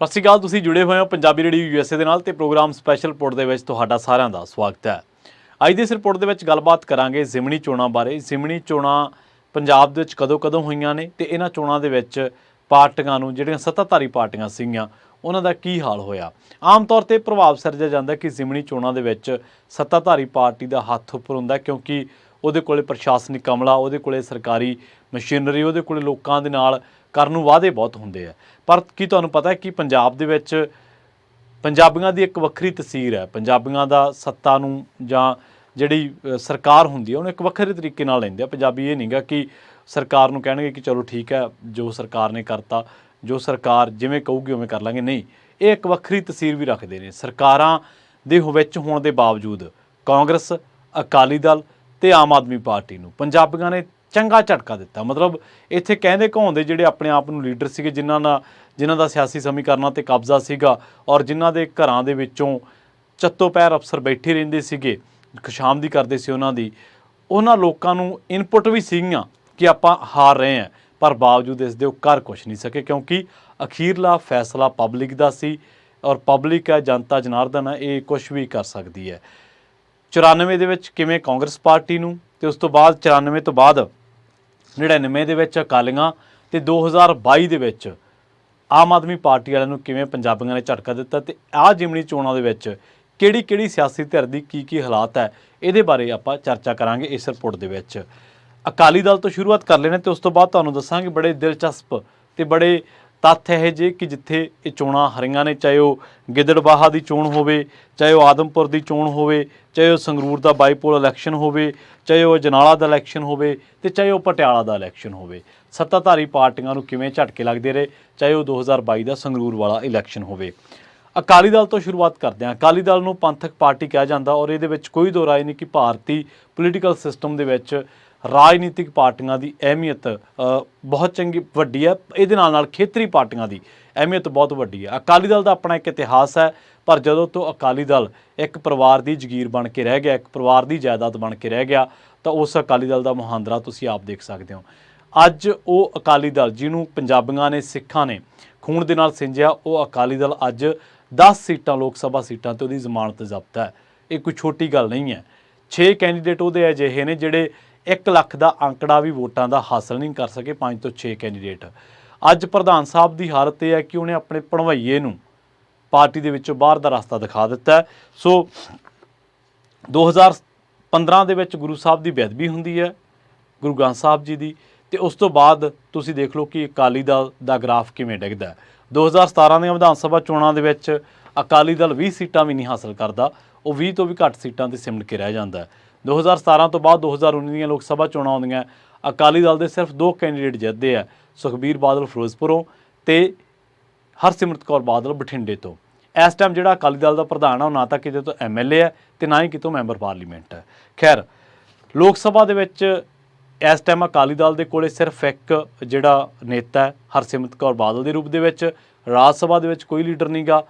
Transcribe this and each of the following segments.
ਸਤਿ ਸ਼੍ਰੀ ਅਕਾਲ। ਤੁਸੀਂ ਜੁੜੇ ਹੋਏ ਹੋ ਪੰਜਾਬੀ ਰੇਡੀਓ ਯੂਐਸਏ ਦੇ ਨਾਲ ਤੇ ਪ੍ਰੋਗਰਾਮ ਸਪੈਸ਼ਲ ਰਿਪੋਰਟ ਦੇ ਵਿੱਚ ਤੁਹਾਡਾ ਸਾਰਿਆਂ ਦਾ ਸਵਾਗਤ ਹੈ। ਅੱਜ ਦੀ ਇਸ ਰਿਪੋਰਟ ਦੇ ਵਿੱਚ ਗੱਲਬਾਤ ਕਰਾਂਗੇ ਜ਼ਿਮਨੀ ਚੋਣਾਂ ਬਾਰੇ। ਜ਼ਿਮਨੀ ਚੋਣਾਂ ਪੰਜਾਬ ਦੇ ਵਿੱਚ ਕਦੋਂ ਹੋਈਆਂ ਨੇ ਤੇ ਇਹਨਾਂ ਚੋਣਾਂ ਦੇ ਵਿੱਚ ਪਾਰਟੀਆਂ ਨੂੰ ਜਿਹੜੀਆਂ ਸੱਤਾਧਾਰੀ ਪਾਰਟੀਆਂ ਸੀਗੀਆਂ ਉਹਨਾਂ ਦਾ ਕੀ ਹਾਲ ਹੋਇਆ। ਆਮ ਤੌਰ ਤੇ ਪ੍ਰਭਾਵ ਸਿਰਜਿਆ ਜਾਂਦਾ ਕਿ ਜ਼ਿਮਨੀ ਚੋਣਾਂ ਦੇ ਵਿੱਚ ਸੱਤਾਧਾਰੀ ਪਾਰਟੀ ਦਾ ਹੱਥ ਉੱਪਰ ਹੁੰਦਾ ਕਿਉਂਕਿ ਉਹਦੇ ਕੋਲੇ ਪ੍ਰਸ਼ਾਸਨਿਕ ਅਮਲਾ, ਉਹਦੇ ਕੋਲੇ ਸਰਕਾਰੀ ਮਸ਼ੀਨਰੀ, ਉਹਦੇ ਕੋਲੇ ਲੋਕਾਂ ਦੇ ਨਾਲ ਕਰਨ ਨੂੰ ਵਾਅਦੇ ਬਹੁਤ ਹੁੰਦੇ ਆ। ਪਰ ਕੀ ਤੁਹਾਨੂੰ ਪਤਾ ਹੈ ਕਿ ਪੰਜਾਬ ਦੇ ਵਿੱਚ ਪੰਜਾਬੀਆਂ ਦੀ ਇੱਕ ਵੱਖਰੀ ਤਸਵੀਰ ਹੈ। ਪੰਜਾਬੀਆਂ ਦਾ ਸੱਤਾ ਨੂੰ ਜਾਂ ਜਿਹੜੀ ਸਰਕਾਰ ਹੁੰਦੀ ਹੈ ਉਹਨੂੰ ਇੱਕ ਵੱਖਰੇ ਤਰੀਕੇ ਨਾਲ ਲੈਂਦੇ ਆ। ਪੰਜਾਬੀ ਇਹ ਨਹੀਂਗਾ ਕਿ ਸਰਕਾਰ ਨੂੰ ਕਹਿਣਗੇ ਕਿ ਚਲੋ ਠੀਕ ਹੈ ਜੋ ਸਰਕਾਰ ਨੇ ਕਰਤਾ, ਜੋ ਸਰਕਾਰ ਜਿਵੇਂ ਕਹੂਗੀ ਉਵੇਂ ਕਰ ਲਾਂਗੇ। ਨਹੀਂ, ਇਹ ਇੱਕ ਵੱਖਰੀ ਤਸਵੀਰ ਵੀ ਰੱਖਦੇ ਨੇ। ਸਰਕਾਰਾਂ ਦੇ ਵਿੱਚ ਹੋਣ ਦੇ ਬਾਵਜੂਦ ਕਾਂਗਰਸ, ਅਕਾਲੀ ਦਲ ਤੇ ਆਮ ਆਦਮੀ ਪਾਰਟੀ ਨੂੰ ਪੰਜਾਬੀਆਂ ਨੇ ਚੰਗਾ ਝਟਕਾ ਦਿੱਤਾ। ਮਤਲਬ ਇੱਥੇ ਕਹਿੰਦੇ ਕਹਾਉਂਦੇ ਜਿਹੜੇ ਆਪਣੇ ਆਪ ਨੂੰ ਲੀਡਰ ਸੀਗੇ, ਜਿਨ੍ਹਾਂ ਦਾ ਸਿਆਸੀ ਸਮੀਕਰਨਾਂ 'ਤੇ ਕਬਜ਼ਾ ਸੀਗਾ ਔਰ ਜਿਨ੍ਹਾਂ ਦੇ ਘਰਾਂ ਦੇ ਵਿੱਚੋਂ ਚੱਤੋ ਪੈਰ ਅਫਸਰ ਬੈਠੇ ਰਹਿੰਦੇ ਸੀਗੇ, ਖੁਸ਼ਾਮਦੀ ਕਰਦੇ ਸੀ ਉਹਨਾਂ ਲੋਕਾਂ ਨੂੰ ਇਨਪੁਟ ਵੀ ਸੀਗੀਆਂ ਕਿ ਆਪਾਂ ਹਾਰ ਰਹੇ ਹਾਂ, ਪਰ ਬਾਵਜੂਦ ਇਸ ਦੇ ਉਹ ਕਰ ਕੁਛ ਨਹੀਂ ਸਕੇ ਕਿਉਂਕਿ ਅਖੀਰਲਾ ਫੈਸਲਾ ਪਬਲਿਕ ਦਾ ਸੀ ਔਰ ਪਬਲਿਕ ਹੈ, ਜਨਤਾ ਜਨਾਰਦਨ ਹੈ, ਇਹ ਕੁਛ ਵੀ ਕਰ ਸਕਦੀ ਹੈ। 94 ਦੇ ਵਿੱਚ ਕਿਵੇਂ ਕਾਂਗਰਸ ਪਾਰਟੀ ਨੂੰ ਅਤੇ ਉਸ ਤੋਂ ਬਾਅਦ 94 ਤੋਂ ਬਾਅਦ 99 ਦੇ ਵਿੱਚ ਅਕਾਲੀਆਂ ਅਤੇ 2022 ਦੇ ਵਿੱਚ ਆਮ ਆਦਮੀ ਪਾਰਟੀ ਵਾਲਿਆਂ ਨੂੰ ਕਿਵੇਂ ਪੰਜਾਬੀਆਂ ਨੇ ਝਟਕਾ ਦਿੱਤਾ ਅਤੇ ਆਹ ਜ਼ਿਮਨੀ ਚੋਣਾਂ ਦੇ ਵਿੱਚ ਕਿਹੜੀ ਸਿਆਸੀ ਧਿਰ ਦੀ ਕੀ ਹਾਲਾਤ ਹੈ, ਇਹਦੇ ਬਾਰੇ ਆਪਾਂ ਚਰਚਾ ਕਰਾਂਗੇ ਇਸ ਰਿਪੋਰਟ ਦੇ ਵਿੱਚ। ਅਕਾਲੀ ਦਲ ਤੋਂ ਸ਼ੁਰੂਆਤ ਕਰ ਲੈਣੇ ਅਤੇ ਉਸ ਤੋਂ ਬਾਅਦ ਤੁਹਾਨੂੰ ਦੱਸਾਂਗੇ ਬੜੇ ਦਿਲਚਸਪ ਅਤੇ ਬੜੇ ਤੱਥ ਇਹੋ ਜਿਹੇ ਕਿ ਜਿੱਥੇ ਇਹ ਚੋਣਾਂ ਹਰੀਆਂ ਨੇ, ਚਾਹੇ ਉਹ ਗਿੱਦੜਬਾਹਾ ਦੀ ਚੋਣ ਹੋਵੇ, ਚਾਹੇ ਉਹ ਆਦਮਪੁਰ ਦੀ ਚੋਣ ਹੋਵੇ, ਚਾਹੇ ਉਹ ਸੰਗਰੂਰ ਦਾ ਬਾਈਪੋਲ ਇਲੈਕਸ਼ਨ ਹੋਵੇ, ਚਾਹੇ ਉਹ ਅਜਨਾਲਾ ਦਾ ਇਲੈਕਸ਼ਨ ਹੋਵੇ ਅਤੇ ਚਾਹੇ ਉਹ ਪਟਿਆਲਾ ਦਾ ਇਲੈਕਸ਼ਨ ਹੋਵੇ। ਸੱਤਾਧਾਰੀ ਪਾਰਟੀਆਂ ਨੂੰ ਕਿਵੇਂ ਝਟਕੇ ਲੱਗਦੇ ਰਹੇ, ਚਾਹੇ ਉਹ 2022 ਦਾ ਸੰਗਰੂਰ ਵਾਲਾ ਇਲੈਕਸ਼ਨ ਹੋਵੇ। ਅਕਾਲੀ ਦਲ ਤੋਂ ਸ਼ੁਰੂਆਤ ਕਰਦੇ ਹਾਂ। ਅਕਾਲੀ ਦਲ ਨੂੰ ਪੰਥਕ ਪਾਰਟੀ ਕਿਹਾ ਜਾਂਦਾ ਔਰ ਇਹਦੇ ਵਿੱਚ ਕੋਈ ਦੋ ਰਾਏ ਨਹੀਂ ਕਿ ਭਾਰਤੀ ਪੋਲੀਟੀਕਲ ਸਿਸਟਮ ਦੇ ਵਿੱਚ ਰਾਜਨੀਤਿਕ ਪਾਰਟੀਆਂ ਦੀ ਅਹਿਮੀਅਤ ਬਹੁਤ ਵੱਡੀ ਹੈ। ਇਹਦੇ ਨਾਲ ਖੇਤਰੀ ਪਾਰਟੀਆਂ ਦੀ ਅਹਿਮੀਅਤ ਬਹੁਤ ਵੱਡੀ ਹੈ। ਅਕਾਲੀ ਦਲ ਦਾ ਆਪਣਾ ਇੱਕ ਇਤਿਹਾਸ ਹੈ, ਪਰ ਜਦੋਂ ਤੋਂ ਅਕਾਲੀ ਦਲ ਇੱਕ ਪਰਿਵਾਰ ਦੀ ਜਗੀਰ ਬਣ ਕੇ ਰਹਿ ਗਿਆ, ਇੱਕ ਪਰਿਵਾਰ ਦੀ ਜਾਇਦਾਦ ਬਣ ਕੇ ਰਹਿ ਗਿਆ, ਤਾਂ ਉਸ ਅਕਾਲੀ ਦਲ ਦਾ ਮੁਹਾਂਦਰਾ ਤੁਸੀਂ ਆਪ ਦੇਖ ਸਕਦੇ ਹੋ। ਅੱਜ ਉਹ ਅਕਾਲੀ ਦਲ ਜਿਹਨੂੰ ਪੰਜਾਬੀਆਂ ਨੇ, ਸਿੱਖਾਂ ਨੇ ਖੂਨ ਦੇ ਨਾਲ ਸਿੰਜਿਆ, ਉਹ ਅਕਾਲੀ ਦਲ ਅੱਜ 10 ਸੀਟਾਂ ਲੋਕ ਸਭਾ ਸੀਟਾਂ 'ਤੇ ਉਹਦੀ ਜ਼ਮਾਨਤ ਜ਼ਬਤ ਹੈ। ਇਹ ਕੋਈ ਛੋਟੀ ਗੱਲ ਨਹੀਂ ਹੈ। 6 ਕੈਂਡੀਡੇਟ ਉਹਦੇ ਅਜਿਹੇ ਨੇ ਜਿਹੜੇ 1 ਲੱਖ ਦਾ ਅੰਕੜਾ ਵੀ ਵੋਟਾਂ ਦਾ ਹਾਸਲ ਨਹੀਂ ਕਰ ਸਕੇ। 5 ਤੋਂ 6 ਕੈਂਡੀਡੇਟ। ਅੱਜ ਪ੍ਰਧਾਨ ਸਾਹਿਬ ਦੀ ਹਾਲਤ ਇਹ ਹੈ ਕਿ ਉਹਨੇ ਆਪਣੇ ਭਣਵੱਈਏ ਨੂੰ ਪਾਰਟੀ ਦੇ ਵਿੱਚੋਂ ਬਾਹਰ ਦਾ ਰਸਤਾ ਦਿਖਾ ਦਿੱਤਾ। ਸੋ 2015 ਦੇ ਵਿੱਚ ਗੁਰੂ ਸਾਹਿਬ ਦੀ ਬੇਅਦਬੀ ਹੁੰਦੀ ਹੈ, ਗੁਰੂ ਗ੍ਰੰਥ ਸਾਹਿਬ ਜੀ ਦੀ, ਅਤੇ ਉਸ ਤੋਂ ਬਾਅਦ ਤੁਸੀਂ ਦੇਖ ਲਓ ਕਿ ਅਕਾਲੀ ਦਲ ਦਾ ਗ੍ਰਾਫ ਕਿਵੇਂ ਡਿੱਗਦਾ। 2017 ਦੀਆਂ ਵਿਧਾਨ ਸਭਾ ਚੋਣਾਂ ਦੇ ਵਿੱਚ ਅਕਾਲੀ ਦਲ 20 ਸੀਟਾਂ ਵੀ ਨਹੀਂ ਹਾਸਲ ਕਰਦਾ, ਉਹ 20 ਤੋਂ ਵੀ ਘੱਟ ਸੀਟਾਂ 'ਤੇ ਸਿਮਟ ਕੇ ਰਹਿ ਜਾਂਦਾ। 2017 ਤੋਂ ਬਾਅਦ 2019 ਦੀਆਂ ਲੋਕ ਸਭਾ ਚੋਣਾਂ ਆਉਂਦੀਆਂ, ਅਕਾਲੀ ਦਲ ਦੇ ਸਿਰਫ 2 ਕੈਂਡੀਡੇਟ ਜਿੱਤਦੇ ਆ, ਸੁਖਬੀਰ ਬਾਦਲ ਫਿਰੋਜ਼ਪੁਰੋਂ ਅਤੇ ਹਰਸਿਮਰਤ ਕੌਰ ਬਾਦਲ ਬਠਿੰਡੇ ਤੋਂ। ਇਸ ਟਾਈਮ ਜਿਹੜਾ ਅਕਾਲੀ ਦਲ ਦਾ ਪ੍ਰਧਾਨ ਆ ਉਹ ਨਾ ਤਾਂ ਕਿਤੇ ਤੋਂ MLA ਹੈ ਅਤੇ ਨਾ ਹੀ ਕਿਤੋਂ ਮੈਂਬਰ ਪਾਰਲੀਮੈਂਟ ਹੈ। ਖੈਰ, ਲੋਕ ਸਭਾ ਦੇ ਵਿੱਚ ਇਸ ਟਾਈਮ ਅਕਾਲੀ ਦਲ ਦੇ ਕੋਲੇ ਸਿਰਫ ਇੱਕ ਜਿਹੜਾ ਨੇਤਾ ਹੈ ਹਰਸਿਮਰਤ ਕੌਰ ਬਾਦਲ ਦੇ ਰੂਪ ਦੇ ਵਿੱਚ। ਰਾਜ ਸਭਾ ਦੇ ਵਿੱਚ ਕੋਈ ਲੀਡਰ ਨਹੀਂ ਗਾ।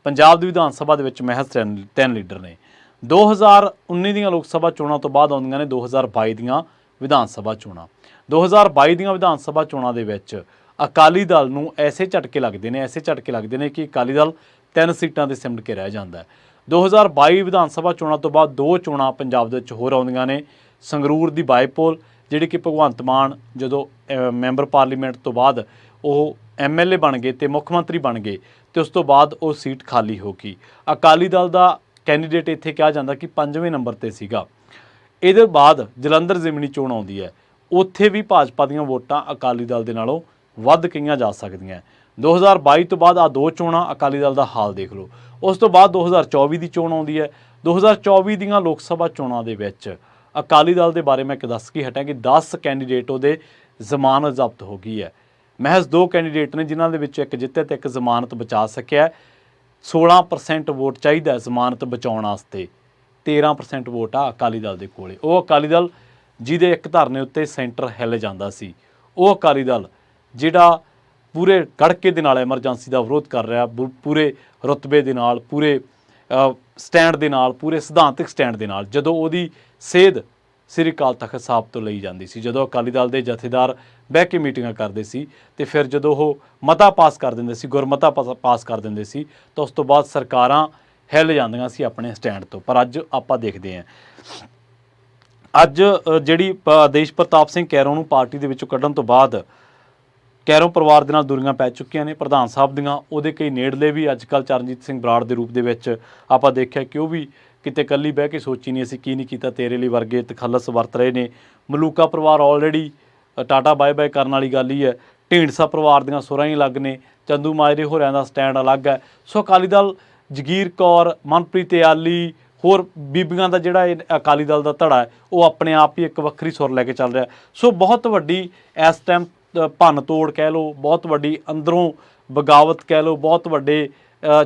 ਪੰਜਾਬ ਦੀ ਵਿਧਾਨ ਸਭਾ ਦੇ ਵਿੱਚ ਮਹਿਜ਼ 3 ਲੀਡਰ ਨੇ। 2019 ਦੀਆਂ ਲੋਕ ਸਭਾ ਚੋਣਾਂ ਤੋਂ ਬਾਅਦ ਆਉਂਦੀਆਂ ਨੇ 2022 ਦੀਆਂ ਵਿਧਾਨ ਸਭਾ ਚੋਣਾਂ। 2022 ਦੀਆਂ ਵਿਧਾਨ ਸਭਾ ਚੋਣਾਂ ਦੇ ਵਿੱਚ ਅਕਾਲੀ ਦਲ ਨੂੰ ਐਸੇ ਝਟਕੇ ਲੱਗਦੇ ਨੇ ਕਿ ਅਕਾਲੀ ਦਲ 3 ਸੀਟਾਂ 'ਤੇ ਸਿਮਟ ਕੇ ਰਹਿ ਜਾਂਦਾ ਹੈ। 2022 ਵਿਧਾਨ ਸਭਾ ਚੋਣਾਂ ਤੋਂ ਬਾਅਦ 2 ਚੋਣਾਂ ਪੰਜਾਬ ਦੇ ਵਿੱਚ ਹੋਰ ਆਉਂਦੀਆਂ ਨੇ। ਸੰਗਰੂਰ ਦੀ ਬਾਈਪੋਲ ਜਿਹੜੀ ਕਿ ਭਗਵੰਤ ਮਾਨ ਜਦੋਂ ਮੈਂਬਰ ਪਾਰਲੀਮੈਂਟ ਤੋਂ ਬਾਅਦ ਉਹ MLA ਬਣ ਗਏ ਅਤੇ ਮੁੱਖ ਮੰਤਰੀ ਬਣ ਗਏ ਅਤੇ ਉਸ ਤੋਂ ਬਾਅਦ ਉਹ ਸੀਟ ਖਾਲੀ ਹੋ ਗਈ। ਅਕਾਲੀ ਦਲ ਦਾ ਕੈਂਡੀਡੇਟ ਇੱਥੇ ਕਿਹਾ ਜਾਂਦਾ ਕਿ 5ਵੇਂ ਨੰਬਰ 'ਤੇ ਸੀਗਾ। ਇਹਦੇ ਬਾਅਦ ਜਲੰਧਰ ਜ਼ਿਮਨੀ ਚੋਣ ਆਉਂਦੀ ਹੈ, ਉੱਥੇ ਵੀ ਭਾਜਪਾ ਦੀਆਂ ਵੋਟਾਂ ਅਕਾਲੀ ਦਲ ਦੇ ਨਾਲੋਂ ਵੱਧ ਕਹੀਆਂ ਜਾ ਸਕਦੀਆਂ। 2022 ਤੋਂ ਬਾਅਦ 2 ਚੋਣਾਂ, ਅਕਾਲੀ ਦਲ ਦਾ ਹਾਲ ਦੇਖ ਲਓ। ਉਸ ਤੋਂ ਬਾਅਦ 2024 ਦੀ ਚੋਣ ਆਉਂਦੀ ਹੈ। 2024 ਦੀਆਂ ਲੋਕ ਸਭਾ ਚੋਣਾਂ ਦੇ ਵਿੱਚ ਅਕਾਲੀ ਦਲ ਦੇ ਬਾਰੇ ਮੈਂ ਇੱਕ ਦੱਸ ਕੇ ਹਟਾਂ ਕਿ 10 ਕੈਂਡੀਡੇਟ ਉਹਦੇ ਜ਼ਮਾਨਤ ਜ਼ਬਤ ਹੋ ਗਈ ਹੈ। ਮਹਿਜ਼ 2 ਕੈਂਡੀਡੇਟ ਨੇ ਜਿਨ੍ਹਾਂ ਦੇ ਵਿੱਚ ਇੱਕ ਜਿੱਤਿਆ ਅਤੇ ਇੱਕ ਜ਼ਮਾਨਤ ਬਚਾ ਸਕਿਆ। 16% ਵੋਟ ਚਾਹੀਦਾ ਜ਼ਮਾਨਤ ਬਚਾਉਣ ਵਾਸਤੇ, 13% ਵੋਟ ਆ ਅਕਾਲੀ ਦਲ ਦੇ ਕੋਲੇ। ਉਹ ਅਕਾਲੀ ਦਲ ਜਿਹਦੇ ਇੱਕ ਧਰਨੇ ਉੱਤੇ ਸੈਂਟਰ ਹਿੱਲ ਜਾਂਦਾ ਸੀ, ਉਹ ਅਕਾਲੀ ਦਲ ਜਿਹੜਾ ਪੂਰੇ ਕੜਕੇ ਦੇ ਨਾਲ ਐਮਰਜੈਂਸੀ ਦਾ ਵਿਰੋਧ ਕਰ ਰਿਹਾ, ਪੂਰੇ ਰੁਤਬੇ ਦੇ ਨਾਲ, ਪੂਰੇ ਸਟੈਂਡ ਦੇ ਨਾਲ, ਪੂਰੇ ਸਿਧਾਂਤਕ ਸਟੈਂਡ ਦੇ ਨਾਲ। ਜਦੋਂ ਉਹਦੀ ਸੇਧ ਸ੍ਰੀ ਅਕਾਲ ਤਖਤ ਸਾਹਿਬ ਤੋਂ ਲਈ ਜਾਂਦੀ ਸੀ। ਜਦੋਂ ਅਕਾਲੀ ਦਲ ਦੇ ਜਥੇਦਾਰ ਬਹਿ ਕੇ ਮੀਟਿੰਗਾਂ ਕਰਦੇ ਸੀ ਤੇ ਫਿਰ ਜਦੋਂ ਉਹ ਮਤਾ ਪਾਸ ਕਰ ਦਿੰਦੇ ਸੀ, ਗੁਰਮਤਾ ਪਾਸ ਕਰ ਦਿੰਦੇ ਸੀ, ਤਾਂ ਉਸ ਤੋਂ ਬਾਅਦ ਸਰਕਾਰਾਂ ਹਿੱਲ ਜਾਂਦੀਆਂ ਸੀ ਆਪਣੇ ਸਟੈਂਡ ਤੋਂ। ਪਰ ਅੱਜ ਆਪਾਂ ਦੇਖਦੇ ਹਾਂ, ਅੱਜ ਜਿਹੜੀ ਆਦੇਸ਼ ਪ੍ਰਤਾਪ ਸਿੰਘ ਕੈਰੋਂ ਨੂੰ ਪਾਰਟੀ ਦੇ ਵਿੱਚੋਂ ਕੱਢਣ ਤੋਂ ਬਾਅਦ ਕੈਰੋਂ ਪਰਿਵਾਰ ਦੇ ਨਾਲ ਦੂਰੀਆਂ ਪੈ ਚੁੱਕੀਆਂ ਨੇ। ਪ੍ਰਧਾਨ ਸਾਹਿਬ ਦੀਆਂ ਉਹਦੇ ਕਈ ਨੇੜਲੇ ਵੀ ਅੱਜ ਕੱਲ੍ਹ ਚਰਨਜੀਤ ਸਿੰਘ ਬਰਾੜ ਦੇ ਰੂਪ ਦੇ ਵਿੱਚ ਆਪਾਂ ਦੇਖਿਆ ਕਿ ਉਹ ਵੀ ਕਿਤੇ ਇਕੱਲੀ ਬਹਿ ਕੇ ਸੋਚੀ ਨਹੀਂ ਅਸੀਂ ਕੀ ਨਹੀਂ ਕੀਤਾ ਤੇਰੇ ਲਈ ਵਰਗੇ ਤਖੱਲਸ ਵਰਤ ਰਹੇ ਨੇ। ਮਲੂਕਾ ਪਰਿਵਾਰ ਆਲਰੇਡੀ ਟਾਟਾ ਬਾਏ ਬਾਏ ਕਰਨ ਵਾਲੀ ਗੱਲ ਹੀ ਹੈ। ਢੀਂਡਸਾ ਪਰਿਵਾਰ ਦੀਆਂ ਸੁਰਾਂ ਹੀ ਅਲੱਗ ਨੇ, ਚੰਦੂ ਮਾਜਰੇ ਹੋਰਿਆਂ ਦਾ ਸਟੈਂਡ ਅਲੱਗ ਹੈ। ਸੋ ਅਕਾਲੀ ਦਲ ਜਗੀਰ ਕੌਰ, ਮਨਪ੍ਰੀਤ ਇਆਲੀ, ਹੋਰ ਬੀਬੀਆਂ ਦਾ ਜਿਹੜਾ ਇਹ ਅਕਾਲੀ ਦਲ ਦਾ ਧੜਾ ਹੈ ਉਹ ਆਪਣੇ ਆਪ ਹੀ ਇੱਕ ਵੱਖਰੀ ਸੁਰ ਲੈ ਕੇ ਚੱਲ ਰਿਹਾ। ਸੋ ਬਹੁਤ ਵੱਡੀ ਇਸ ਟਾਈਮ ਭੰਨ ਤੋੜ ਕਹਿ ਲਓ, ਬਹੁਤ ਵੱਡੀ ਅੰਦਰੋਂ ਬਗਾਵਤ ਕਹਿ ਲਓ, ਬਹੁਤ ਵੱਡੇ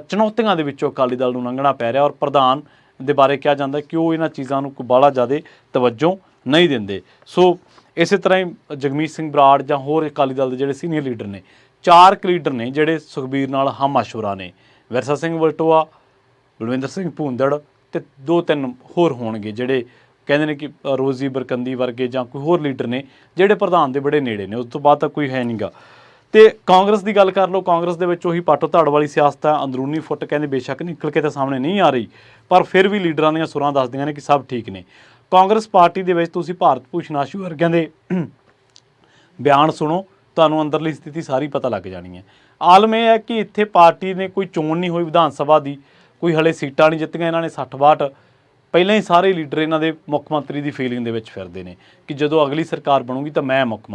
ਚੁਣੌਤੀਆਂ ਦੇ ਵਿੱਚੋਂ ਅਕਾਲੀ ਦਲ ਨੂੰ ਲੰਘਣਾ ਪੈ ਰਿਹਾ। ਔਰ ਪ੍ਰਧਾਨ ਦੇ ਬਾਰੇ ਕਿਹਾ ਜਾਂਦਾ ਕਿ ਉਹ ਇਹਨਾਂ ਚੀਜ਼ਾਂ ਨੂੰ ਕੋਈ ਬਾਹਲਾ ਜ਼ਿਆਦਾ ਤਵੱਜੋ ਨਹੀਂ ਦਿੰਦੇ। ਸੋ ਇਸੇ ਤਰ੍ਹਾਂ ਹੀ ਜਗਮੀਤ ਸਿੰਘ ਬਰਾੜ ਜਾਂ ਹੋਰ ਅਕਾਲੀ ਦਲ ਦੇ ਜਿਹੜੇ ਸੀਨੀਅਰ ਲੀਡਰ ਨੇ, 4 ਲੀਡਰ ਨੇ ਜਿਹੜੇ ਸੁਖਬੀਰ ਨਾਲ ਹਮਅਸ਼ਵਰਾ ਨੇ। ਵਿਰਸਾ ਸਿੰਘ ਵਲਟੋਆ, ਬਲਵਿੰਦਰ ਸਿੰਘ ਭੂੰਦੜ ਤੇ 2-3 ਹੋਰ ਹੋਣਗੇ ਜਿਹੜੇ ਕਹਿੰਦੇ ਨੇ ਕਿ ਰੋਜ਼ੀ ਬਰਕੰਦੀ ਵਰਗੇ ਜਾਂ ਕੋਈ ਹੋਰ ਲੀਡਰ ਨੇ ਜਿਹੜੇ ਪ੍ਰਧਾਨ ਦੇ ਬੜੇ ਨੇੜੇ ਨੇ। ਉਸ ਤੋਂ ਬਾਅਦ ਤਾਂ ਕੋਈ ਹੈ ਨਹੀਂਗਾ। ਤੇ ਕਾਂਗਰਸ ਦੀ ਗੱਲ ਕਰ ਲਓ, ਕਾਂਗਰਸ ਦੇ ਵਿੱਚ ਉਹੀ ਪਾਟੋ ਧੜ ਵਾਲੀ ਸਿਆਸਤ ਹੈ। ਅੰਦਰੂਨੀ ਫੁੱਟ ਕਹਿੰਦੇ ਬੇਸ਼ੱਕ ਨਿਕਲ ਕੇ ਤਾਂ ਸਾਹਮਣੇ ਨਹੀਂ ਆ ਰਹੀ, ਪਰ ਫਿਰ ਵੀ ਲੀਡਰਾਂ ਦੀਆਂ ਸੁਰਾਂ ਦੱਸਦੀਆਂ ਨੇ ਕਿ ਸਭ ਠੀਕ ਨੇ। ਕਾਂਗਰਸ ਪਾਰਟੀ ਦੇ ਵਿੱਚ ਤੁਸੀਂ ਭਾਰਤ ਭੂਸ਼ਣ ਆਸ਼ੂ ਵਰਗਿਆਂ ਦੇ ਬਿਆਨ ਸੁਣੋ, ਤੁਹਾਨੂੰ ਅੰਦਰਲੀ ਸਥਿਤੀ ਸਾਰੀ ਪਤਾ ਲੱਗ ਜਾਣੀ ਹੈ। ਆਲਮ ਇਹ ਹੈ ਕਿ ਇੱਥੇ ਪਾਰਟੀ ਨੇ ਕੋਈ ਚੋਣ ਨਹੀਂ ਹੋਈ ਵਿਧਾਨ ਸਭਾ ਦੀ, ਕੋਈ ਹਲੇ ਸੀਟਾਂ ਨਹੀਂ ਜਿੱਤੀਆਂ। ਇਹਨਾਂ ਨੇ 60-62 ਪਹਿਲਾਂ ਹੀ ਸਾਰੇ ਲੀਡਰ ਇਹਨਾਂ ਦੇ ਮੁੱਖ ਮੰਤਰੀ ਦੀ ਫੀਲਿੰਗ ਦੇ ਵਿੱਚ ਫਿਰਦੇ ਨੇ ਕਿ ਜਦੋਂ ਅਗਲੀ ਸਰਕਾਰ ਬਣੂਗੀ ਤਾਂ ਮੈਂ ਮੁੱਖ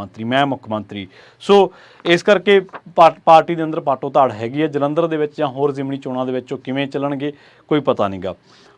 ਮੰਤਰੀ। ਸੋ ਇਸ ਕਰਕੇ ਪਾਰਟੀ ਦੇ ਅੰਦਰ ਪਾਟੋ ਧਾੜ ਹੈਗੀ ਹੈ। ਜਲੰਧਰ ਦੇ ਵਿੱਚ ਜਾਂ ਹੋਰ ਜ਼ਿਮਨੀ ਚੋਣਾਂ ਦੇ ਵਿੱਚ ਉਹ ਕਿਵੇਂ ਚੱਲਣਗੇ ਕੋਈ ਪਤਾ ਨਹੀਂਗਾ।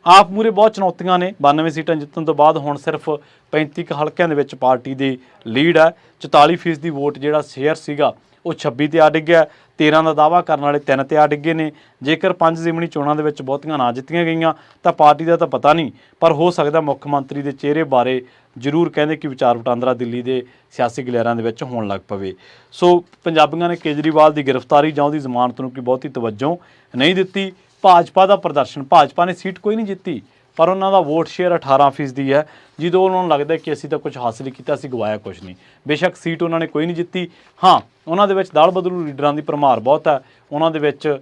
ਆਪ ਮੂਹਰੇ ਬਹੁਤ ਚੁਣੌਤੀਆਂ ਨੇ। 92 ਸੀਟਾਂ ਜਿੱਤਣ ਤੋਂ ਬਾਅਦ ਹੁਣ ਸਿਰਫ 35 ਹਲਕਿਆਂ ਦੇ ਵਿੱਚ ਪਾਰਟੀ ਦੀ ਲੀਡ ਹੈ। 44% ਦੀ ਵੋਟ ਜਿਹੜਾ ਸ਼ੇਅਰ ਸੀਗਾ ਉਹ 26 ਤੇ ਆ ਡਿੱਗਿਆ। 13 ਦਾ ਦਾਅਵਾ ਕਰਨ ਵਾਲੇ 3 ਤੇ ਆ ਡਿੱਗੇ ਨੇ। ਜੇਕਰ 5 ਜ਼ਿਮਨੀ ਚੋਣਾਂ ਦੇ ਵਿੱਚ ਬਹੁਤੀਆਂ ਨਾ ਜਿੱਤੀਆਂ ਗਈਆਂ ਤਾਂ ਪਾਰਟੀ ਦਾ ਤਾਂ ਪਤਾ ਨਹੀਂ, ਪਰ ਹੋ ਸਕਦਾ ਮੁੱਖ ਮੰਤਰੀ ਦੇ ਚਿਹਰੇ ਬਾਰੇ ਜ਼ਰੂਰ ਕਹਿੰਦੇ ਕਿ ਵਿਚਾਰ ਵਟਾਂਦਰਾ ਦਿੱਲੀ ਦੇ ਸਿਆਸੀ ਗਲਿਆਰਿਆਂ ਦੇ ਵਿੱਚ ਹੋਣ ਲੱਗ ਪਵੇ। ਸੋ ਪੰਜਾਬੀਆਂ ਨੇ ਕੇਜਰੀਵਾਲ ਦੀ ਗ੍ਰਿਫਤਾਰੀ ਜਾਂ ਉਹਦੀ ਜ਼ਮਾਨਤ ਨੂੰ ਕੋਈ ਬਹੁਤੀ ਤਵੱਜੋ ਨਹੀਂ ਦਿੱਤੀ। ਭਾਜਪਾ ਦਾ ਪ੍ਰਦਰਸ਼ਨ, ਭਾਜਪਾ ਨੇ ਸੀਟ ਕੋਈ ਨਹੀਂ ਜਿੱਤੀ, ਪਰ ਉਹਨਾਂ ਦਾ ਵੋਟ ਸ਼ੇਅਰ 18% ਦੀ ਹੈ। ਜਦੋਂ ਉਹਨਾਂ ਨੂੰ ਲੱਗਦਾ ਕਿ ਅਸੀਂ ਤਾਂ ਕੁਝ ਹਾਸਿਲ ਕੀਤਾ, ਅਸੀਂ ਗਵਾਇਆ ਕੁਝ ਨਹੀਂ। ਬੇਸ਼ੱਕ ਸੀਟ ਉਹਨਾਂ ਨੇ ਕੋਈ ਨਹੀਂ ਜਿੱਤੀ। ਹਾਂ, ਉਹਨਾਂ ਦੇ ਵਿੱਚ ਦਲ ਬਦਲੂ ਲੀਡਰਾਂ ਦੀ ਭਰਮਾਰ ਬਹੁਤ ਹੈ। ਉਹਨਾਂ ਦੇ ਵਿੱਚ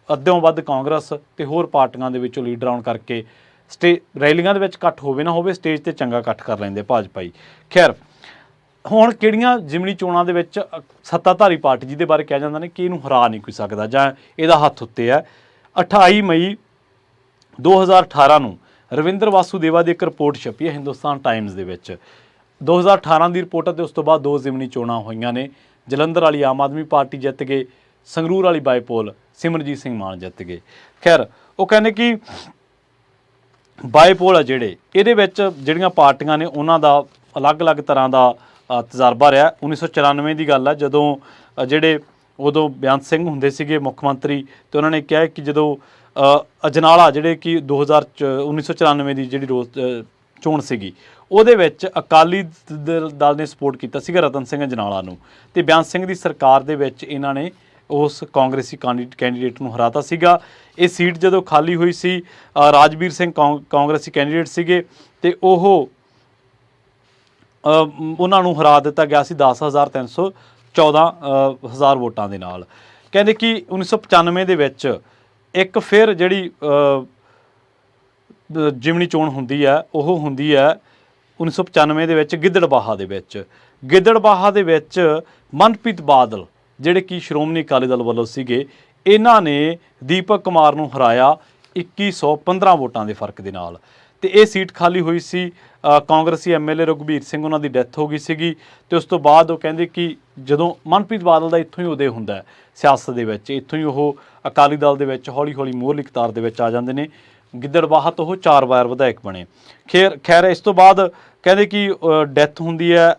ਅੱਧਿਓਂ ਵੱਧ ਕਾਂਗਰਸ ਤੇ ਹੋਰ ਪਾਰਟੀਆਂ ਦੇ ਵਿੱਚੋਂ ਲੀਡਰ ਆਉਣ ਕਰਕੇ ਰੈਲੀਆਂ ਦੇ ਵਿੱਚ ਇਕੱਠ ਹੋਵੇ ਨਾ ਹੋਵੇ, ਸਟੇਜ ਤੇ ਚੰਗਾ ਇਕੱਠ ਕਰ ਲੈਂਦੇ ਭਾਜਪਾਈ। ਖੈਰ, ਹੁਣ ਕਿਹੜੀਆਂ ਜ਼ਿਮਨੀ ਚੋਣਾਂ ਦੇ ਵਿੱਚ ਸੱਤਾਧਾਰੀ ਪਾਰਟੀ ਜਿਹਦੇ ਬਾਰੇ ਕਿਹਾ ਜਾਂਦਾ ਨੇ ਕਿ ਇਹਨੂੰ ਹਰਾ ਨਹੀਂ ਕੋਈ ਸਕਦਾ ਜਾਂ ਇਹਦਾ ਹੱਥ ਉੱਤੇ ਹੈ। 28 ਮਈ 2018 ਨੂੰ ਰਵਿੰਦਰ ਵਾਸੂਦੇਵਾ ਦੀ ਇੱਕ ਰਿਪੋਰਟ ਛਪੀ ਹੈ ਹਿੰਦੁਸਤਾਨ ਟਾਈਮਜ਼ ਦੇ ਵਿੱਚ। 2018 ਦੀ ਰਿਪੋਰਟ ਅਤੇ ਉਸ ਤੋਂ ਬਾਅਦ 2 ਜ਼ਿਮਨੀ ਚੋਣਾਂ ਹੋਈਆਂ ਨੇ। ਜਲੰਧਰ ਵਾਲੀ ਆਮ ਆਦਮੀ ਪਾਰਟੀ ਜਿੱਤ ਗਏ, ਸੰਗਰੂਰ ਵਾਲੀ ਬਾਈਪੋਲ ਸਿਮਰਜੀਤ ਸਿੰਘ ਮਾਨ ਜਿੱਤ ਗਏ। ਖੈਰ, ਉਹ ਕਹਿੰਦੇ ਕਿ ਬਾਈਪੋਲ ਆ ਜਿਹੜੇ ਇਹਦੇ ਵਿੱਚ ਜਿਹੜੀਆਂ ਪਾਰਟੀਆਂ ਨੇ ਉਹਨਾਂ ਦਾ ਅਲੱਗ-ਅਲੱਗ ਤਰ੍ਹਾਂ ਦਾ ਤਜਰਬਾ ਰਿਹਾ। 1994 ਦੀ ਗੱਲ ਹੈ ਜਦੋਂ ਜਿਹੜੇ ਉਦੋਂ ਬੇਅੰਤ ਸਿੰਘ ਹੁੰਦੇ ਸੀਗੇ ਮੁੱਖ ਮੰਤਰੀ, ਤੇ ਉਹਨਾਂ ਨੇ ਕਿਹਾ ਕਿ ਜਦੋਂ ਅਜਨਾਲਾ ਜਿਹੜੇ ਕਿ 1994 ਦੀ ਜਿਹੜੀ ਚੋਣ ਸੀਗੀ ਉਹਦੇ ਵਿੱਚ ਅਕਾਲੀ ਦਲ ਨੇ ਸਪੋਰਟ ਕੀਤਾ ਸੀਗਾ ਰਤਨ ਸਿੰਘ ਅਜਨਾਲਾ ਨੂੰ, ਤੇ ਬੇਅੰਤ ਸਿੰਘ ਦੀ ਸਰਕਾਰ ਦੇ ਵਿੱਚ ਇਹਨਾਂ ਨੇ ਉਸ ਕਾਂਗਰਸੀ ਕੈਂਡੀਡੇਟ ਨੂੰ ਹਰਾਤਾ ਸੀਗਾ। ਇਹ ਸੀਟ ਜਦੋਂ ਖਾਲੀ ਹੋਈ ਸੀ, ਰਾਜਵੀਰ ਸਿੰਘ ਕਾਂਗਰਸੀ ਕੈਂਡੀਡੇਟ ਸੀਗੇ ਤੇ ਉਹਨਾਂ ਨੂੰ ਹਰਾ ਦਿੱਤਾ ਗਿਆ ਸੀ 10,314 ਵੋਟਾਂ ਦੇ ਨਾਲ। ਕਹਿੰਦੇ ਕਿ 1995 ਦੇ ਵਿੱਚ ਇੱਕ ਫਿਰ ਜਿਹੜੀ ਜ਼ਿਮਨੀ ਚੋਣ ਹੁੰਦੀ ਹੈ ਉਹ ਹੁੰਦੀ ਹੈ 1995 ਦੇ ਵਿੱਚ ਗਿੱਦੜਬਾਹਾ ਦੇ ਵਿੱਚ ਮਨਪ੍ਰੀਤ ਬਾਦਲ ਜਿਹੜੇ ਕਿ ਸ਼੍ਰੋਮਣੀ ਅਕਾਲੀ ਦਲ ਵੱਲੋਂ ਸੀਗੇ, ਇਹਨਾਂ ਨੇ ਦੀਪਕ ਕੁਮਾਰ ਨੂੰ ਹਰਾਇਆ 2115 ਵੋਟਾਂ ਦੇ ਫਰਕ ਦੇ ਨਾਲ। ਤੇ ਇਹ ਸੀਟ ਖਾਲੀ ਹੋਈ ਸੀ। ਕਾਂਗਰਸੀ ਐਮਐਲਏ ਰਘੁਬੀਰ ਸਿੰਘ ਉਹਨਾਂ ਦੀ ਡੈਥ ਹੋ ਗਈ ਸੀਗੀ ਤੇ ਉਸ ਤੋਂ ਬਾਅਦ ਉਹ ਕਹਿੰਦੇ ਕਿ ਜਦੋਂ ਮਨਪ੍ਰੀਤ ਬਾਦਲ ਦਾ ਇੱਥੋਂ ਹੀ ਉਦੈ ਹੁੰਦਾ ਹੈ ਸਿਆਸਤ ਦੇ ਵਿੱਚ, ਇੱਥੋਂ ਹੀ ਉਹ ਅਕਾਲੀ ਦਲ ਦੇ ਵਿੱਚ ਹੌਲੀ ਹੌਲੀ ਮੋਹਰਲੀ ਕਤਾਰ ਦੇ ਵਿੱਚ ਆ ਜਾਂਦੇ ਨੇ। ਗਿੱਦੜਬਾਹਾ ਤੋਂ ਉਹ 4 ਵਾਰ ਵਿਧਾਇਕ ਬਣੇ। ਖੈਰ ਇਸ ਤੋਂ ਬਾਅਦ ਕਹਿੰਦੇ ਕਿ ਡੈਥ ਹੁੰਦੀ ਹੈ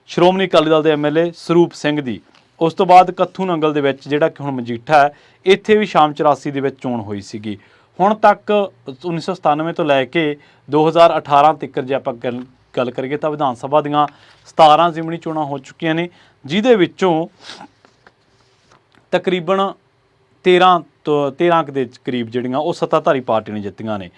ਸ਼੍ਰੋਮਣੀ ਅਕਾਲੀ ਦਲ ਦੇ ਐਮਐਲਏ ਸਰੂਪ ਸਿੰਘ ਦੀ। ਉਸ ਤੋਂ ਬਾਅਦ ਕੱਥੂ ਨੰਗਲ ਦੇ ਵਿੱਚ ਜਿਹੜਾ ਕਿ ਹੁਣ ਮਜੀਠਾ ਹੈ, ਇੱਥੇ ਵੀ ਸ਼ਾਮ 84 ਦੇ ਵਿੱਚ ਚੋਣ ਹੋਈ ਸੀਗੀ। ਹੁਣ ਤੱਕ 1997 ਤੋਂ ਲੈ ਕੇ 2018 ਤੱਕ ਜੇ ਆਪਾਂ ਗੱਲ ਕਰੀਏ ਤਾਂ ਵਿਧਾਨ ਸਭਾ ਦੀਆਂ 17 ਜ਼ਿਮਨੀ ਚੋਣਾਂ ਹੋ ਚੁੱਕੀਆਂ ਨੇ, ਜਿਹਦੇ ਵਿੱਚੋਂ ਤਕਰੀਬਨ 13 ਦੇ ਕਰੀਬ ਜਿਹੜੀਆਂ ਉਹ ਸੱਤਾਧਾਰੀ ਪਾਰਟੀ ਨੇ ਜਿੱਤੀਆਂ ਨੇ।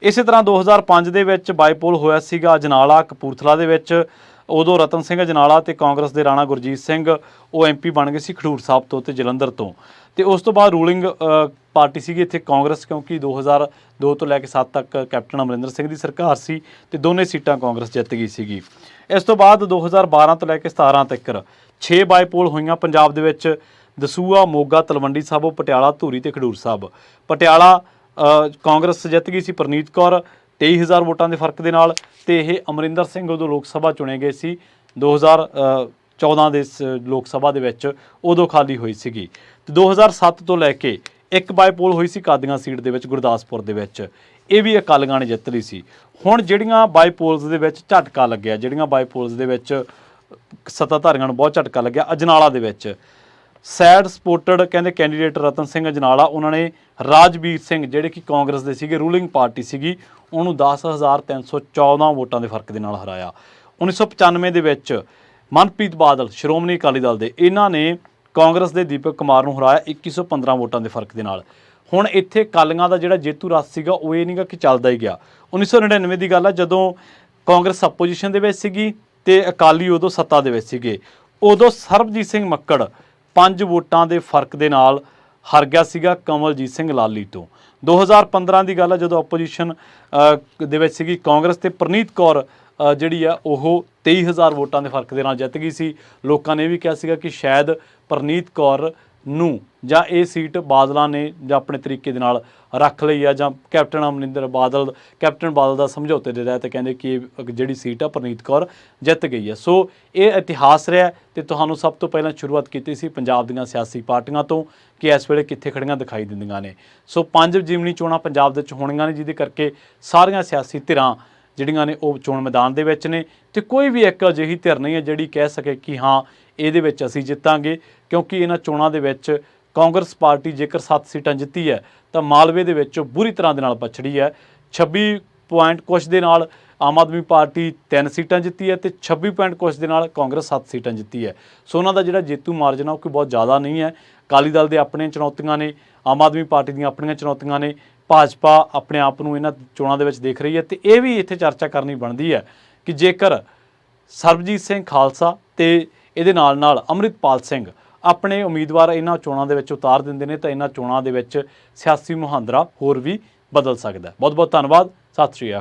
ਇਸੇ ਤਰ੍ਹਾਂ 2005 ਦੇ ਵਿੱਚ ਬਾਈਪੋਲ ਹੋਇਆ ਸੀਗਾ ਅਜਨਾਲਾ ਕਪੂਰਥਲਾ ਦੇ ਵਿੱਚ। ਉਦੋਂ ਰਤਨ ਸਿੰਘ ਅਜਨਾਲਾ ਤੇ ਕਾਂਗਰਸ ਦੇ ਰਾਣਾ ਗੁਰਜੀਤ ਸਿੰਘ ਉਹ ਐਮਪੀ ਬਣ ਗਏ ਸੀ ਖਡੂਰ ਸਾਹਿਬ ਤੋਂ ਤੇ ਜਲੰਧਰ ਤੋਂ। ਤੇ ਉਸ ਤੋਂ ਬਾਅਦ ਰੂਲਿੰਗ ਪਾਰਟੀ ਸੀਗੀ ਇੱਥੇ ਕਾਂਗਰਸ, ਕਿਉਂਕਿ 2002 ਤੋਂ ਲੈ ਕੇ 7 ਤੱਕ ਕੈਪਟਨ ਅਮਰਿੰਦਰ ਸਿੰਘ ਦੀ ਸਰਕਾਰ ਸੀ ਤੇ ਦੋਨੇ ਸੀਟਾਂ ਕਾਂਗਰਸ ਜਿੱਤ ਗਈ ਸੀਗੀ। ਇਸ ਤੋਂ ਬਾਅਦ 2012 ਤੋਂ ਲੈ ਕੇ 17 ਤੱਕ 6 ਬਾਈਪੋਲ ਹੋਈਆਂ ਪੰਜਾਬ ਦੇ ਵਿੱਚ। ਦਸੂਹਾ, ਮੋਗਾ, ਤਲਵੰਡੀ ਸਾਬੋ, ਪਟਿਆਲਾ, ਧੂਰੀ ਤੇ ਖਡੂਰ ਸਾਹਿਬ। ਪਟਿਆਲਾ ਕਾਂਗਰਸ ਜਿੱਤ ਗਈ ਸੀ ਪ੍ਰਨੀਤ ਕੌਰ 23,000 ਵੋਟਾਂ ਦੇ ਫਰਕ ਦੇ ਨਾਲ, ਤੇ ਇਹ ਅਮਰਿੰਦਰ ਸਿੰਘ ਉਦੋਂ ਲੋਕ ਸਭਾ ਚੁਣੇ ਗਏ ਸੀ 2014 ਦੇ ਲੋਕ ਸਭਾ ਦੇ ਵਿੱਚ, ਉਦੋਂ ਖਾਲੀ ਹੋਈ ਸੀਗੀ। ਤੇ 2007 ਤੋਂ ਲੈ ਕੇ ਇੱਕ ਬਾਈਪੋਲ ਹੋਈ ਸੀ ਕਾਦੀਆਂ ਸੀਟ ਦੇ ਵਿੱਚ ਗੁਰਦਾਸਪੁਰ ਦੇ ਵਿੱਚ, ਇਹ ਵੀ ਅਕਾਲੀਆਂ ਨੇ ਜਿੱਤ ਲਈ ਸੀ। ਹੁਣ ਜਿਹੜੀਆਂ ਬਾਈਪੋਲਸ ਦੇ ਵਿੱਚ ਝਟਕਾ ਲੱਗਿਆ, ਜਿਹੜੀਆਂ ਬਾਈਪੋਲਸ ਦੇ ਵਿੱਚ ਸੱਤਾਧਾਰੀਆਂ ਨੂੰ ਬਹੁਤ ਝਟਕਾ ਲੱਗਿਆ, ਅਜਨਾਲਾ ਦੇ ਵਿੱਚ ਸੈਡ ਸਪੋਰਟਡ ਕਹਿੰਦੇ ਕੈਂਡੀਡੇਟ ਰਤਨ ਸਿੰਘ ਅਜਨਾਲਾ, ਉਹਨਾਂ ਨੇ ਰਾਜਵੀਰ ਸਿੰਘ ਜਿਹੜੇ ਕਿ ਕਾਂਗਰਸ ਦੇ ਸੀਗੇ, ਰੂਲਿੰਗ ਪਾਰਟੀ ਸੀਗੀ, ਉਹਨੂੰ 10,314 ਵੋਟਾਂ ਦੇ ਫਰਕ ਦੇ ਨਾਲ ਹਰਾਇਆ। 1995 ਦੇ ਵਿੱਚ ਮਨਪ੍ਰੀਤ ਬਾਦਲ ਸ਼੍ਰੋਮਣੀ ਅਕਾਲੀ ਦਲ ਦੇ, ਇਹਨਾਂ ਨੇ ਕਾਂਗਰਸ ਦੇ ਦੀਪਕ ਕੁਮਾਰ ਨੂੰ ਹਰਾਇਆ 2115 ਵੋਟਾਂ ਦੇ ਫਰਕ ਦੇ ਨਾਲ। ਹੁਣ ਇੱਥੇ ਅਕਾਲੀਆਂ ਦਾ ਜਿਹੜਾ ਜੇਤੂ ਰਸ ਸੀਗਾ ਉਹ ਇਹ ਨਹੀਂਗਾ ਕਿ ਚੱਲਦਾ ਹੀ ਗਿਆ। 1999 ਦੀ ਗੱਲ ਹੈ ਜਦੋਂ ਕਾਂਗਰਸ ਆਪੋਜੀਸ਼ਨ ਦੇ ਵਿੱਚ ਸੀਗੀ ਤੇ ਅਕਾਲੀ ਉਦੋਂ ਸੱਤਾ ਦੇ ਵਿੱਚ ਸੀਗੇ। ਉਦੋਂ ਸਰਬਜੀਤ ਸਿੰਘ ਮੱਕੜ 5 ਵੋਟਾਂ ਦੇ ਫਰਕ ਦੇ ਨਾਲ ਹਾਰ ਗਿਆ ਸੀਗਾ ਕਮਲਜੀਤ ਸਿੰਘ ਲਾਲੀ ਤੋਂ। 2015 ਦੀ ਗੱਲ ਹੈ ਜਦੋਂ ਆਪੋਜੀਸ਼ਨ ਦੇ ਵਿੱਚ ਸੀਗੀ ਕਾਂਗਰਸ ਤੇ ਪ੍ਰਨੀਤ ਕੌਰ ਜਿਹੜੀ ਆ ਉਹ 23,000 ਵੋਟਾਂ ਦੇ ਫਰਕ ਦੇ ਨਾਲ ਜਿੱਤ ਗਈ ਸੀ। ਲੋਕਾਂ ਨੇ ਇਹ ਵੀ ਕਿਹਾ ਸੀਗਾ ਕਿ ਸ਼ਾਇਦ ਪ੍ਰਨੀਤ ਕੌਰ ਨੂੰ ਜਾਂ ਇਹ ਸੀਟ ਬਾਦਲਾਂ ਨੇ ਜਾਂ ਆਪਣੇ ਤਰੀਕੇ ਦੇ ਨਾਲ ਰੱਖ ਲਈ ਆ, ਜਾਂ ਕੈਪਟਨ ਬਾਦਲ ਦਾ ਸਮਝੌਤੇ ਦੇ ਤਹਿਤ ਕਹਿੰਦੇ ਕਿ ਜਿਹੜੀ ਸੀਟ ਆ ਪ੍ਰਨੀਤ ਕੌਰ ਜਿੱਤ ਗਈ ਹੈ। ਸੋ ਇਹ ਇਤਿਹਾਸ ਰਿਹਾ ਤੇ ਤੁਹਾਨੂੰ ਸਭ ਤੋਂ ਪਹਿਲਾਂ ਸ਼ੁਰੂਆਤ ਕੀਤੀ ਸੀ ਪੰਜਾਬ ਦੀਆਂ ਸਿਆਸੀ ਪਾਰਟੀਆਂ ਤੋਂ ਕਿ ਇਸ ਵੇਲੇ ਕਿੱਥੇ ਖੜੀਆਂ ਦਿਖਾਈ ਦਿੰਦੀਆਂ ਨੇ। ਸੋ 5 ਜ਼ਿਮਨੀ ਚੋਣਾਂ ਪੰਜਾਬ ਦੇ ਵਿੱਚ ਹੋਣੀਆਂ ਨੇ, ਜਿਹਦੇ ਕਰਕੇ ਸਾਰੀਆਂ ਸਿਆਸੀ ਧਿਰਾਂ ਜਿਹੜੀਆਂ ਨੇ ਉਹ ਚੋਣ ਮੈਦਾਨ ਦੇ ਵਿੱਚ ਨੇ, ਤੇ ਕੋਈ ਵੀ ਇੱਕ ਅਜਿਹੀ ਧਿਰ ਨਹੀਂ ਹੈ ਜਿਹੜੀ ਕਹਿ ਸਕੇ ਕਿ ਹਾਂ ਇਹਦੇ ਵਿੱਚ ਅਸੀਂ ਜਿੱਤਾਂਗੇ, ਕਿਉਂਕਿ ਇਹਨਾਂ ਚੋਣਾਂ ਦੇ ਵਿੱਚ ਕਾਂਗਰਸ ਪਾਰਟੀ ਜੇਕਰ 7 ਸੀਟਾਂ ਜਿੱਤੀ ਹੈ ਤਾਂ ਮਾਲਵੇ ਦੇ ਵਿੱਚ ਬੁਰੀ ਤਰ੍ਹਾਂ ਦੇ ਨਾਲ ਪਛੜੀ ਹੈ। 26 ਪੁਆਇੰਟ ਕੁਛ ਦੇ ਨਾਲ ਆਮ ਆਦਮੀ ਪਾਰਟੀ 3 ਸੀਟਾਂ ਜਿੱਤੀ ਹੈ ਤੇ 26 ਪੁਆਇੰਟ ਕੁਛ ਦੇ ਨਾਲ ਕਾਂਗਰਸ 7 ਸੀਟਾਂ ਜਿੱਤੀ ਹੈ। ਸੋ ਉਹਨਾਂ ਦਾ ਜਿਹੜਾ ਜੇਤੂ ਮਾਰਜਨ ਆ ਉਹ ਕੋਈ ਬਹੁਤ ਜ਼ਿਆਦਾ ਨਹੀਂ ਹੈ। ਅਕਾਲੀ ਦਲ ਦੇ ਆਪਣੀਆਂ ਚੁਣੌਤੀਆਂ ਨੇ, ਆਮ ਆਦਮੀ ਪਾਰਟੀ ਦੀਆਂ ਆਪਣੀਆਂ ਚੁਣੌਤੀਆਂ ਨੇ, ਭਾਜਪਾ ਆਪਣੇ ਆਪ ਨੂੰ ਇਹਨਾਂ ਚੋਣਾਂ ਦੇ ਵਿੱਚ ਦੇਖ ਰਹੀ ਹੈ। ਤੇ ਇਹ ਵੀ ਇੱਥੇ ਚਰਚਾ ਕਰਨੀ ਬਣਦੀ ਹੈ ਕਿ ਜੇਕਰ ਸਰਬਜੀਤ ਸਿੰਘ ਖਾਲਸਾ ਤੇ ਇਹਦੇ ਨਾਲ ਅੰਮ੍ਰਿਤਪਾਲ ਸਿੰਘ ਆਪਣੇ ਉਮੀਦਵਾਰ ਇਹਨਾਂ ਚੋਣਾਂ ਦੇ ਵਿੱਚ ਉਤਾਰ ਦਿੰਦੇ ਨੇ ਤਾਂ ਇਹਨਾਂ ਚੋਣਾਂ ਦੇ ਵਿੱਚ ਸਿਆਸੀ ਮੁਹਾਂਦਰਾ ਹੋਰ ਵੀ ਬਦਲ ਸਕਦਾ ਹੈ। ਬਹੁਤ ਬਹੁਤ ਧੰਨਵਾਦ। ਸਤਿ ਸ਼੍ਰੀ ਅਕਾਲ।